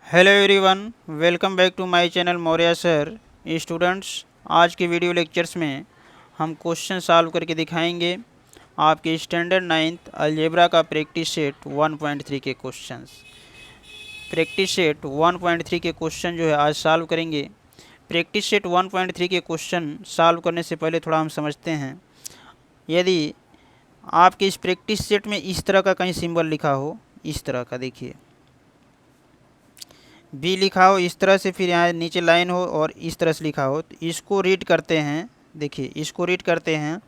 Hello everyone, welcome back to my channel Maurya sir. Students, आज के video lectures में हम क्वेश्चन सॉल्व करके दिखाएंगे आपके स्टैंडर्ड 9th अलजेब्रा का प्रैक्टिस सेट 1.3 के क्वेश्चंस। प्रैक्टिस सेट 1.3 के क्वेश्चन जो है आज सॉल्व करेंगे। प्रैक्टिस सेट 1.3 के क्वेश्चन सॉल्व करने से पहले थोड़ा हम समझते हैं। यदि आपके इस प्रैक्टिस सेट में इस तरह का कहीं सिंबल लिखा हो, इस तरह का देखिए बी लिखा हो इस तरह से, फिर यहाँ नीचे लाइन हो और इस तरह से लिखा हो, तो इसको रीड करते हैं। देखिए इसको रीड करते हैं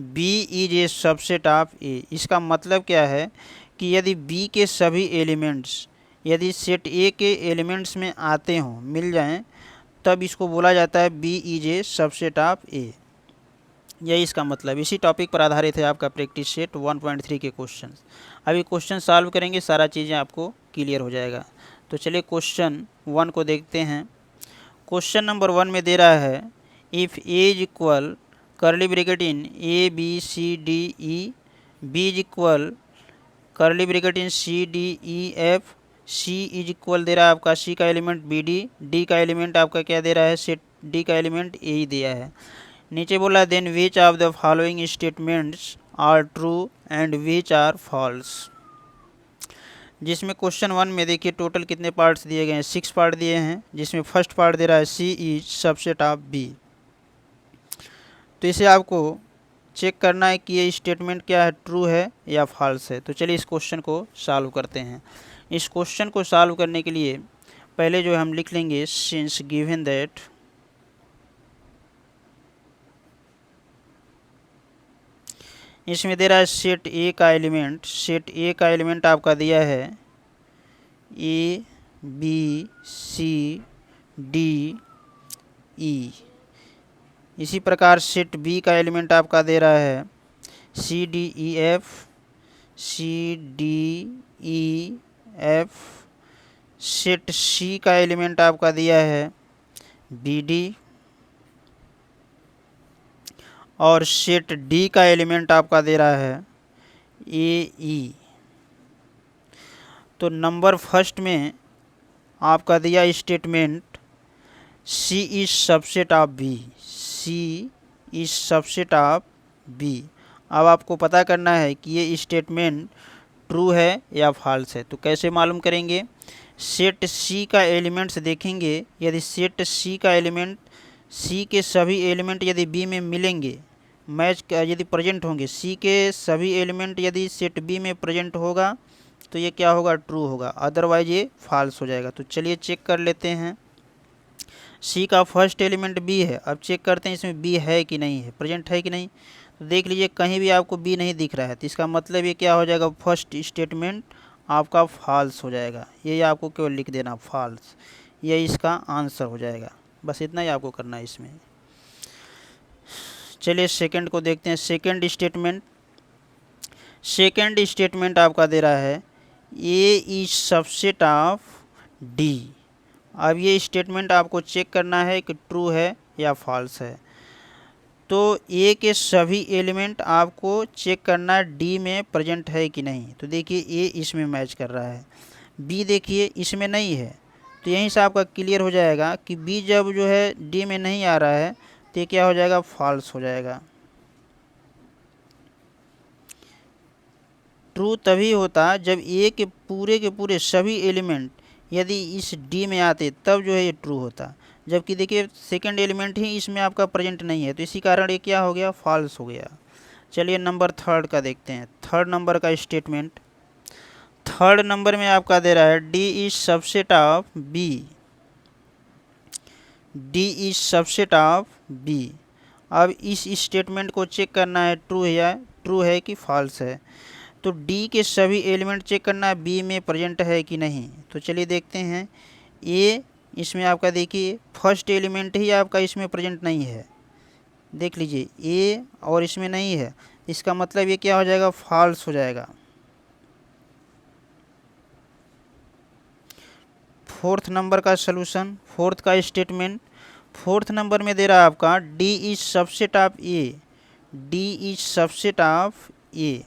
B is a subset of A. इसका मतलब क्या है कि यदि बी के सभी एलिमेंट्स यदि सेट ए के एलिमेंट्स में आते हों, मिल जाएं, तब इसको बोला जाता है B is a subset of A. यही इसका मतलब। इसी टॉपिक पर आधारित है आपका प्रैक्टिस सेट 1.3 के क्वेश्चन। अभी क्वेश्चन सॉल्व करेंगे, सारा चीज़ें आपको क्लियर हो जाएगा। तो चलिए क्वेश्चन 1 को देखते हैं। क्वेश्चन नंबर 1 में दे रहा है if A is equal curly bracket in A B C D E, B is equal curly bracket in C D E F, C is equal दे रहा है आपका सी का एलिमेंट बी डी, डी का एलिमेंट आपका क्या दे रहा है, सेट डी का एलिमेंट ए ही दिया है। नीचे बोला then which of the following statements are true and which are false. जिसमें क्वेश्चन 1 में देखिए टोटल कितने पार्ट्स दिए गए हैं, 6 पार्ट दिए हैं, जिसमें फर्स्ट पार्ट दे रहा है C is subset of B. तो इसे आपको चेक करना है कि ये स्टेटमेंट क्या है, ट्रू है या फॉल्स है। तो चलिए इस क्वेश्चन को सॉल्व करते हैं। इस क्वेश्चन को सॉल्व करने के लिए पहले जो हम लिख लेंगे सिंस गिवन दैट इसमें दे रहा है सेट ए का एलिमेंट, सेट ए का एलिमेंट आपका दिया है ए बी सी डी ई। इसी प्रकार सेट बी का एलिमेंट आपका दे रहा है C D E F, C D E F. Set C का एलिमेंट आपका दिया है बी डी, और सेट डी का एलिमेंट आपका दे रहा है ए ई। तो नंबर फर्स्ट में आपका दिया statement C is subset of B, C is subset of B. अब आपको पता करना है कि ये स्टेटमेंट ट्रू है या फॉल्स है। तो कैसे मालूम करेंगे, सेट सी का एलिमेंट्स देखेंगे। यदि सेट सी का एलिमेंट, सी के सभी एलिमेंट यदि बी में मिलेंगे, मैच यदि प्रेजेंट होंगे, सी के सभी एलिमेंट यदि सेट बी में प्रेजेंट होगा तो ये क्या होगा, ट्रू होगा, अदरवाइज ये फॉल्स हो जाएगा। तो चलिए चेक कर लेते हैं। सी का फर्स्ट एलिमेंट बी है। अब चेक करते हैं इसमें बी है कि नहीं है, प्रेजेंट है कि नहीं। तो देख लीजिए कहीं भी आपको बी नहीं दिख रहा है, तो इसका मतलब ये क्या हो जाएगा, फर्स्ट स्टेटमेंट आपका फॉल्स हो जाएगा। यही आपको केवल लिख देना फॉल्स, यही इसका आंसर हो जाएगा। बस इतना ही आपको करना है इसमें। चलिए सेकंड को देखते हैं। सेकंड स्टेटमेंट आपका दे रहा है ए इज सबसेट ऑफ डी। अब ये स्टेटमेंट आपको चेक करना है कि ट्रू है या फॉल्स है। तो ए के सभी एलिमेंट आपको चेक करना है डी में प्रेजेंट है कि नहीं। तो देखिए ए इसमें मैच कर रहा है, बी देखिए इसमें नहीं है। तो यहीं से आपका क्लियर हो जाएगा कि बी जब जो है डी में नहीं आ रहा है तो ये क्या हो जाएगा, फॉल्स हो जाएगा। ट्रू तभी होता जब ए के पूरे सभी एलिमेंट यदि इस डी में आते, तब जो है ये ट्रू होता। जबकि देखिए सेकंड एलिमेंट ही इसमें आपका प्रेजेंट नहीं है, तो इसी कारण ये क्या हो गया, फॉल्स हो गया। चलिए नंबर थर्ड का देखते हैं। थर्ड नंबर का स्टेटमेंट, थर्ड नंबर में आपका दे रहा है D is subset of B, D is subset of B. अब इस स्टेटमेंट को चेक करना है ट्रू है कि फॉल्स है। तो डी के सभी एलिमेंट चेक करना है बी में प्रेजेंट है कि नहीं। तो चलिए देखते हैं। ए इसमें आपका देखिए फर्स्ट एलिमेंट ही आपका इसमें प्रेजेंट नहीं है, देख लीजिए ए और इसमें नहीं है, इसका मतलब ये क्या हो जाएगा, फॉल्स हो जाएगा। फोर्थ नंबर का सलूशन, फोर्थ का स्टेटमेंट, फोर्थ नंबर में दे रहा है आपका D is subset of A, D is subset of A. अब इस स्टेटमेंट को चेक करना है ट्रू है कि फॉल्स है। तो चलिए देखते हैं। ए इसमें आपका देखिए फर्स्ट एलिमेंट ही आपका इसमें प्रेजेंट नहीं है, इसका मतलब ये क्या हो जाएगा, फॉल्स हो जाएगा। फोर्थ नंबर का सलूशन, फोर्थ का स्टेटमेंट, फोर्थ नंबर में दे रहा है आपका D is subset of A, D is subset of A.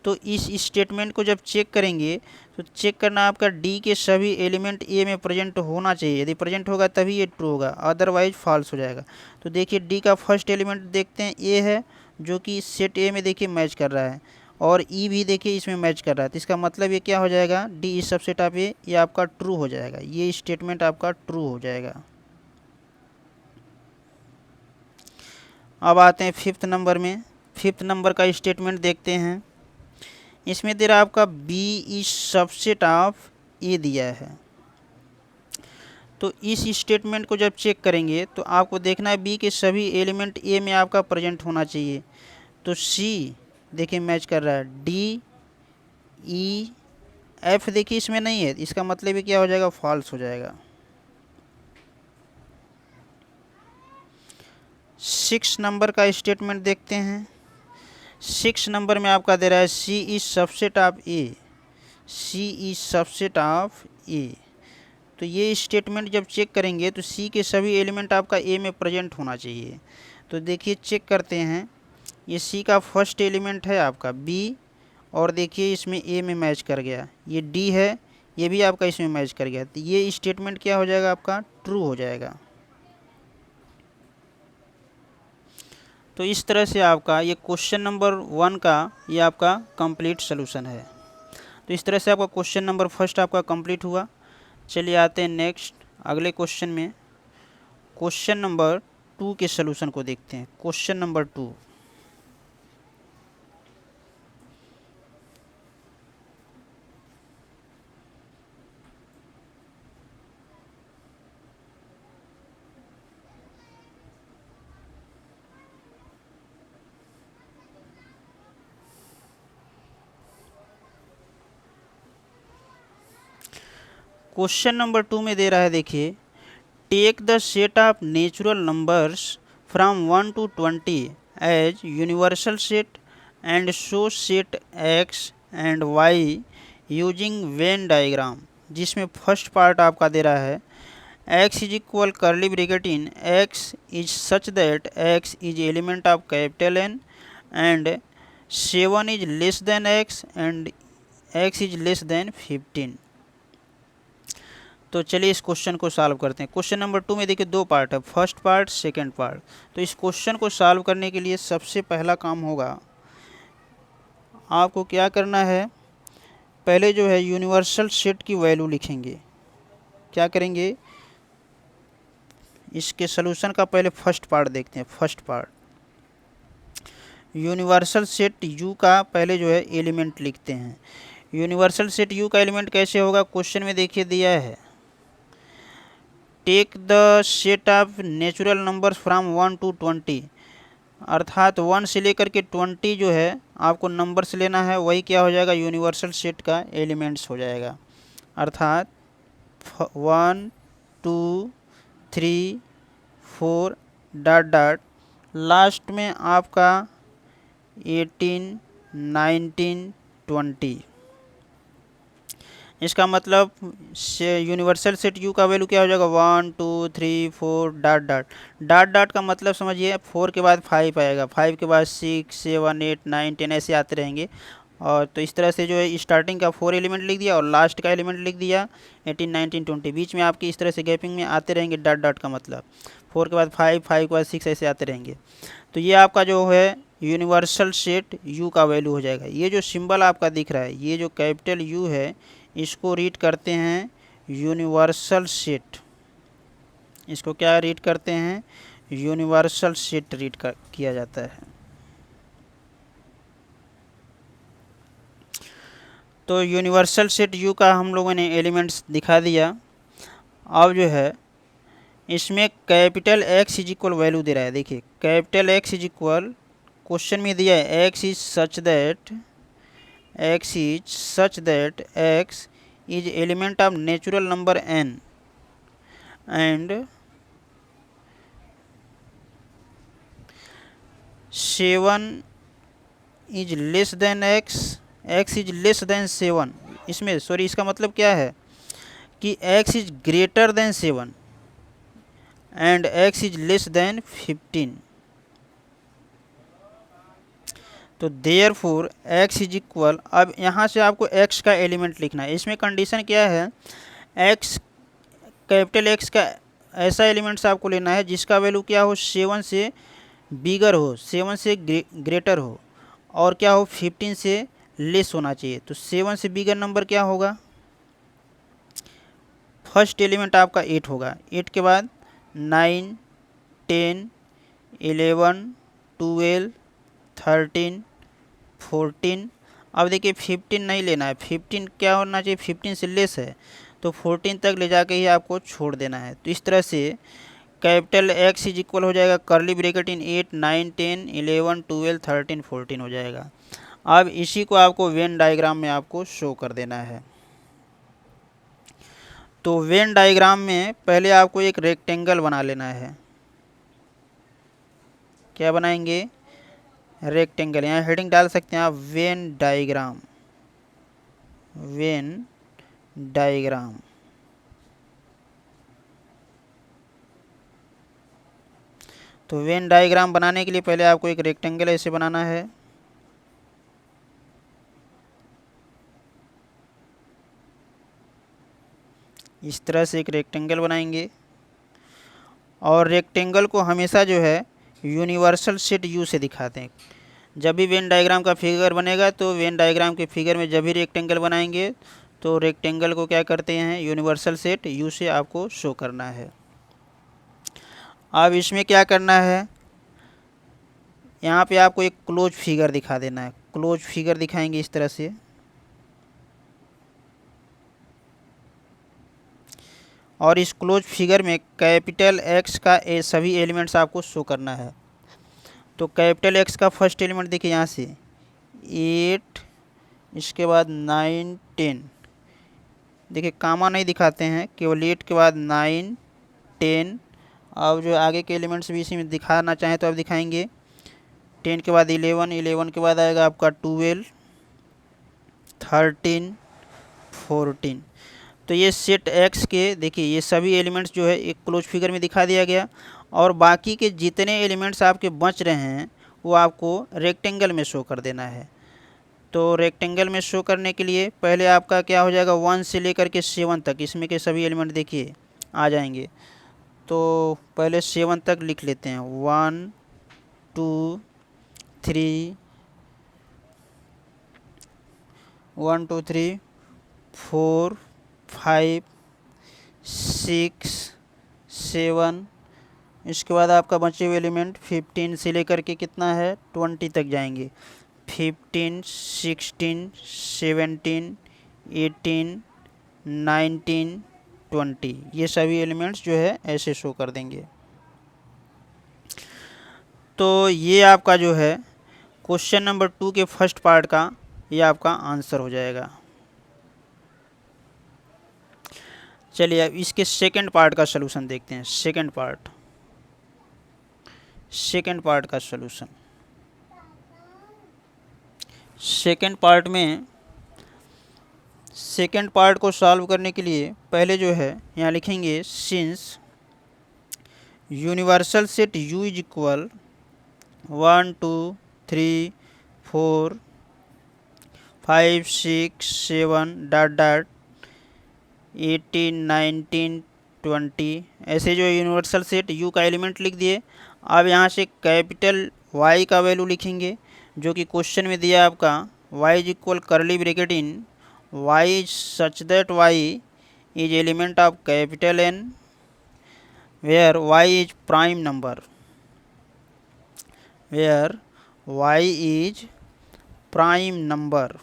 तो इस स्टेटमेंट को जब चेक करेंगे तो चेक करना आपका डी के सभी एलिमेंट ए में प्रेजेंट होना चाहिए। यदि प्रेजेंट होगा तभी ये ट्रू होगा, अदरवाइज फॉल्स हो जाएगा। तो देखिए डी का फर्स्ट एलिमेंट देखते हैं ए है, जो कि सेट ए में देखिए मैच कर रहा है, और ई भी देखिए इसमें मैच कर रहा है। तो इसका मतलब ये क्या हो जाएगा, डी इस सबसेट ऑफ ए, ये आपका ट्रू हो जाएगा। ये स्टेटमेंट आपका ट्रू हो जाएगा। अब आते हैं फिफ्थ नंबर में। फिफ्थ नंबर का स्टेटमेंट देखते हैं। इसमें दे रहा आपका बी इज सबसेट ऑफ ए दिया है। तो इस स्टेटमेंट को जब चेक करेंगे तो आपको देखना है बी के सभी एलिमेंट ए में आपका प्रेजेंट होना चाहिए। तो सी देखिए मैच कर रहा है, डी ई एफ देखिए इसमें नहीं है, इसका मतलब ये क्या हो जाएगा, फॉल्स हो जाएगा। 6 नंबर का स्टेटमेंट देखते हैं। 6 नंबर में आपका दे रहा है C is subset of A, C is subset of A. तो ये स्टेटमेंट जब चेक करेंगे तो सी के सभी एलिमेंट आपका ए में प्रेजेंट होना चाहिए। तो देखिए चेक करते हैं, ये सी का फर्स्ट एलिमेंट है आपका बी, और देखिए इसमें ए में मैच कर गया। ये डी है, ये भी आपका इसमें मैच कर गया। तो ये स्टेटमेंट क्या हो जाएगा, आपका ट्रू हो जाएगा। तो इस तरह से आपका ये क्वेश्चन नंबर 1 का ये आपका कंप्लीट सॉल्यूशन है। तो इस तरह से आपका क्वेश्चन नंबर फर्स्ट आपका कंप्लीट हुआ। चलिए आते हैं नेक्स्ट अगले क्वेश्चन में। क्वेश्चन नंबर 2 के सॉल्यूशन को देखते हैं। क्वेश्चन नंबर 2, क्वेश्चन नंबर 2 में दे रहा है, देखिए take the set of natural numbers from 1 to 20 as universal set and show set X and Y using Venn diagram. जिसमें फर्स्ट पार्ट आपका दे रहा है x is equal curly bracket in x is such that x is element of capital N and 7 is less than x and x is less than 15। तो चलिए इस question को solve करते हैं। क्वेश्चन नंबर 2 में देखिए 2 पार्ट है, first part second part. तो इस क्वेश्चन को सॉल्व करने के लिए सबसे पहला काम होगा, आपको क्या करना है, पहले जो है यूनिवर्सल सेट की वैल्यू लिखेंगे। क्या करेंगे, इसके सॉल्यूशन का पहले फर्स्ट पार्ट देखते हैं। First part universal set U का पहले जो है एलिमेंट लिखते हैं। यूनिवर्सल सेट यू का एलिमेंट कैसे होगा, क्वेश्चन में देखिए दिया है take the set of natural numbers from 1 to 20, अर्थात 1 से लेकर के 20 जो है आपको नंबर्स लेना है, वही क्या हो जाएगा, यूनिवर्सल सेट का एलिमेंट्स हो जाएगा। अर्थात 1 2 3 4 डॉट डॉट लास्ट में आपका 18 19 20। इसका मतलब यूनिवर्सल सेट यू का वैल्यू क्या हो जाएगा, 1 2 3 4 डॉट डॉट। डॉट डॉट का मतलब समझिए 4 के बाद 5 आएगा, 5 के बाद 6 7 8 9 10 ऐसे आते रहेंगे। और तो इस तरह से जो है स्टार्टिंग का 4 एलिमेंट लिख दिया और लास्ट का एलिमेंट लिख दिया 18 19 20। बीच में आपकी इस तरह से गैपिंग में आते रहेंगे डॉट डॉट का मतलब 4 के बाद 5 5 के बाद 6 ऐसे आते रहेंगे। तो ये आपका जो है यूनिवर्सल सेट यू का वैल्यू हो जाएगा। ये जो सिंबल आपका दिख रहा है, ये जो कैपिटल यू है, इसको रीड करते हैं यूनिवर्सल सेट। इसको क्या रीड करते हैं, यूनिवर्सल सेट रीड किया जाता है। तो यूनिवर्सल सेट यू का हम लोगों ने एलिमेंट्स दिखा दिया। अब जो है इसमें capital X is equal value दे रहा है। देखिए capital X is equal, question में दिया है x is such that x is element of natural number n and 7 is less than x is less than 7। इसमें सॉरी इसका मतलब क्या है कि x is greater than 7 and x is less than 15। तो देयरफॉर x इज इक्वल, अब यहाँ से आपको x का एलिमेंट लिखना है। इसमें कंडीशन क्या है, x कैपिटल X का ऐसा एलिमेंट्स आपको लेना है जिसका वैल्यू क्या हो, 7 से बिगर हो, 7 से ग्रेटर हो, और क्या हो 15 से लेस होना चाहिए। तो 7 से बिगर नंबर क्या होगा, फर्स्ट एलिमेंट आपका 8 होगा, 8 के बाद 9 10 11 12 13 14। अब देखिए 15 नहीं लेना है, 15 क्या होना चाहिए, 15 से लेस है, तो 14 तक ले जाके ही आपको छोड़ देना है। तो इस तरह से कैपिटल X इज इक्वल हो जाएगा कर्ली ब्रैकेट इन 8 9 10 11 12 13 14 हो जाएगा। अब इसी को आपको वेन डायग्राम में आपको शो कर देना है। तो वेन डायग्राम में पहले आपको एक रेक्टेंगल बना लेना है। क्या बनाएंगे, रेक्टेंगल। यहाँ हेडिंग डाल सकते हैं आप, वेन डायग्राम, वेन डायग्राम। तो वेन डायग्राम बनाने के लिए पहले आपको एक रेक्टेंगल ऐसे बनाना है। इस तरह से एक रेक्टेंगल बनाएंगे, और रेक्टेंगल को हमेशा जो है यूनिवर्सल सेट यू से दिखाते हैं। जब भी वेन डायग्राम का फिगर बनेगा तो वेन डायग्राम के फिगर में जब भी रेक्टेंगल बनाएंगे तो रेक्टेंगल को क्या करते हैं, यूनिवर्सल सेट यू से आपको शो करना है। अब इसमें क्या करना है, यहाँ पे आपको एक क्लोज फिगर दिखा देना है। क्लोज फिगर दिखाएंगे इस तरह से, और इस क्लोज फिगर में कैपिटल X का सभी एलिमेंट्स आपको शो करना है। तो कैपिटल X का फर्स्ट एलिमेंट देखिए यहाँ से 8, इसके बाद 9 10, देखिए कामा नहीं दिखाते हैं, केवल 8 के बाद 9 10। अब जो आगे के एलिमेंट्स भी इसी में दिखाना चाहें तो आप दिखाएंगे। 10 के बाद 11, 11 के बाद आएगा आपका 12 13 14। तो ये सेट X के देखिए ये सभी एलिमेंट्स जो है एक क्लोज फिगर में दिखा दिया गया, और बाकी के जितने एलिमेंट्स आपके बच रहे हैं वो आपको रेक्टेंगल में शो कर देना है। तो रेक्टेंगल में शो करने के लिए पहले आपका क्या हो जाएगा, 1 से लेकर के 7 तक इसमें के सभी एलिमेंट देखिए आ जाएंगे। तो पहले 7 तक लिख लेते हैं, 1 2 3 1 2 3 4 5 6 7। इसके बाद आपका बचे हुए एलिमेंट 15 से लेकर के कितना है 20 तक जाएंगे, 15 16 17 18 19 20। ये सभी एलिमेंट्स जो है ऐसे शो कर देंगे। तो ये आपका जो है क्वेश्चन नंबर 2 के फर्स्ट पार्ट का ये आपका आंसर हो जाएगा। चलिए अब इसके सेकंड पार्ट का सलूशन देखते हैं। सेकंड पार्ट का सलूशन, सेकंड पार्ट में सेकंड पार्ट को सॉल्व करने के लिए पहले जो है यहाँ लिखेंगे, since universal set u is equal 1 2 3 4 5 6 7 dot dot 18 19 20, ऐसे जो यूनिवर्सल सेट u का एलिमेंट लिख दिए। अब यहाँ से कैपिटल Y का वैल्यू लिखेंगे जो कि क्वेश्चन में दिया आपका, y is equal curly bracket in y is such that y is element of capital N where y is prime number, where y is prime number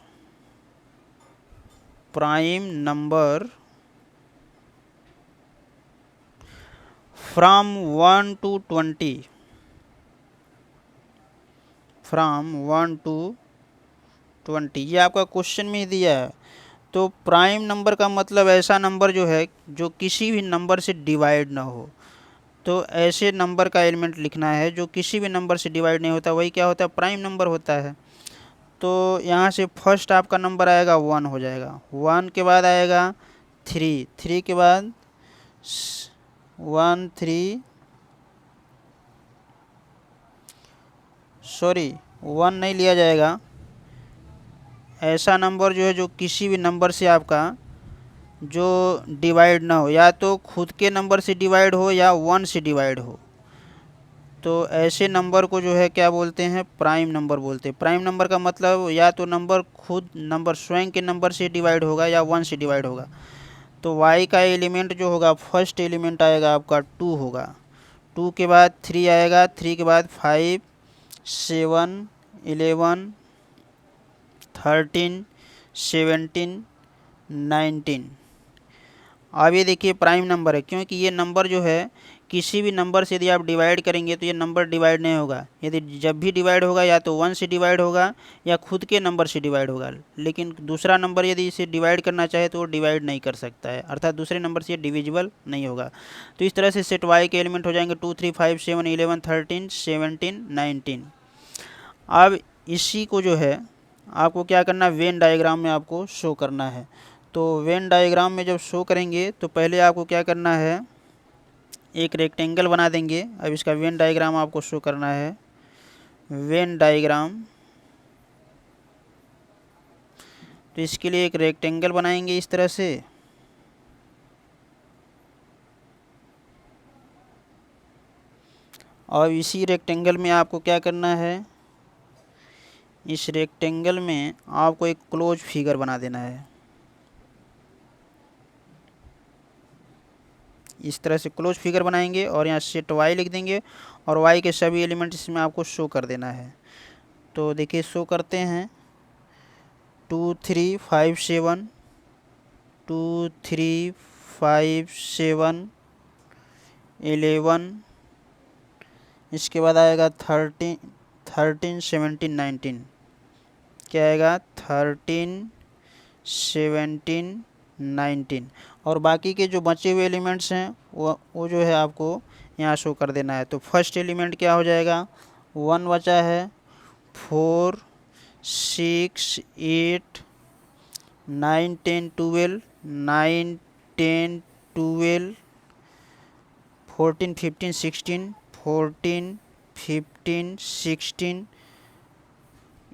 from 1 to 20, from 1 to 20। ये आपका question में ही दिया है। तो prime number का मतलब ऐसा number जो है जो किसी भी नंबर से डिवाइड ना हो। तो ऐसे नंबर का एलिमेंट लिखना है जो किसी भी नंबर से डिवाइड नहीं होता, वही क्या होता है, प्राइम नंबर होता है। तो यहाँ से फर्स्ट आपका नंबर आएगा 1 हो जाएगा, 1 के बाद आएगा 3, 3 के बाद 1 1 नहीं लिया जाएगा। ऐसा नंबर जो है जो किसी भी नंबर से आपका जो डिवाइड ना हो, या तो खुद के नंबर से डिवाइड हो या 1 से डिवाइड हो, तो ऐसे नंबर को जो है क्या बोलते हैं, प्राइम नंबर बोलते हैं। प्राइम नंबर का मतलब या तो नंबर खुद नंबर स्वयं के नंबर से डिवाइड होगा या 1 से डिवाइड होगा। तो y का एलिमेंट जो होगा, फर्स्ट एलिमेंट आएगा आपका 2 होगा, 2 के बाद 3 आएगा, 3 के बाद 5, 7, 11, 13, 17, 19। अब ये देखिए प्राइम नंबर है, क्योंकि ये नंबर जो है किसी भी नंबर से यदि आप डिवाइड करेंगे तो ये नंबर डिवाइड नहीं होगा। यदि जब भी डिवाइड होगा या तो 1 से डिवाइड होगा या खुद के नंबर से डिवाइड होगा, लेकिन दूसरा नंबर यदि इसे डिवाइड करना चाहे तो वो डिवाइड नहीं कर सकता है, अर्थात दूसरे नंबर से ये डिविजिबल नहीं होगा। तो इस तरह से सेट वाई के एलिमेंट हो जाएंगे 2, 3, 5, 7, 11, 13, 17, 19। अब इसी को जो है आपको क्या करना है, वेन डायग्राम में आपको शो करना है। तो वेन डायग्राम में जब शो करेंगे तो पहले आपको क्या करना है, एक रेक्टेंगल बना देंगे। अब इसका वेन डायग्राम आपको शो करना है। वेन डायग्राम, तो इसके लिए एक रेक्टेंगल बनाएंगे इस तरह से। और इसी रेक्टेंगल में आपको क्या करना है, इस रेक्टेंगल में आपको एक क्लोज फिगर बना देना है। इस तरह से क्लोज फिगर बनाएंगे और यहाँ सेट वाई लिख देंगे और वाई के सभी एलिमेंट इसमें आपको शो कर देना है। तो देखिए शो करते हैं, 2, 3, 5, 7, 2, 3, 5, 7, 11, इसके बाद आएगा 13, 17, 19। क्या आएगा, 13, 17, 19। और बाकी के जो बचे हुए एलिमेंट्स हैं वो जो है आपको यहाँ शो कर देना है। तो फर्स्ट एलिमेंट क्या हो जाएगा, 1 बचा है, 4, 6, 8, 9, 10, 12, 9, 10, 12, 14, 15, 16, 14, 15, 16,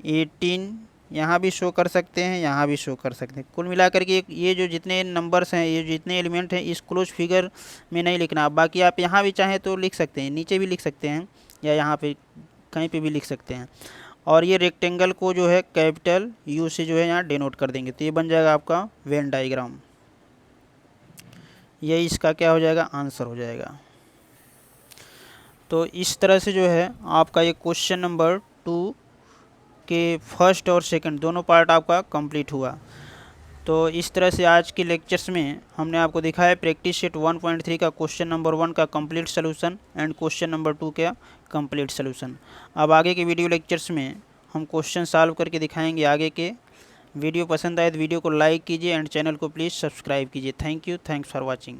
18, यहाँ भी शो कर सकते हैं, यहाँ भी शो कर सकते हैं। कुल मिलाकर के ये जो जितने नंबर्स हैं, ये जितने एलिमेंट हैं, इस क्लोज फिगर में नहीं लिखना। बाकी आप यहाँ भी चाहें तो लिख सकते हैं, नीचे भी लिख सकते हैं या यहाँ पे कहीं पे भी लिख सकते हैं। और ये रेक्टेंगल को जो है कैपिटल यू से जो है यहाँ डिनोट कर देंगे। तो ये बन जाएगा आपका वेन डायग्राम। यही इसका क्या हो जाएगा, आंसर हो जाएगा। तो इस तरह से जो है आपका ये क्वेश्चन नंबर 2 के फर्स्ट और सेकंड दोनों पार्ट आपका कंप्लीट हुआ। तो इस तरह से आज के लेक्चर्स में हमने आपको दिखाया प्रैक्टिस सेट 1.3 का क्वेश्चन नंबर 1 का complete solution and question number 2 का कंप्लीट सोल्यूशन। अब आगे के वीडियो लेक्चर्स में हम क्वेश्चन सॉल्व करके दिखाएंगे आगे के। वीडियो पसंद आए तो वीडियो को लाइक कीजिए एंड चैनल को प्लीज़ सब्सक्राइब कीजिए। Thank you, thanks for watching.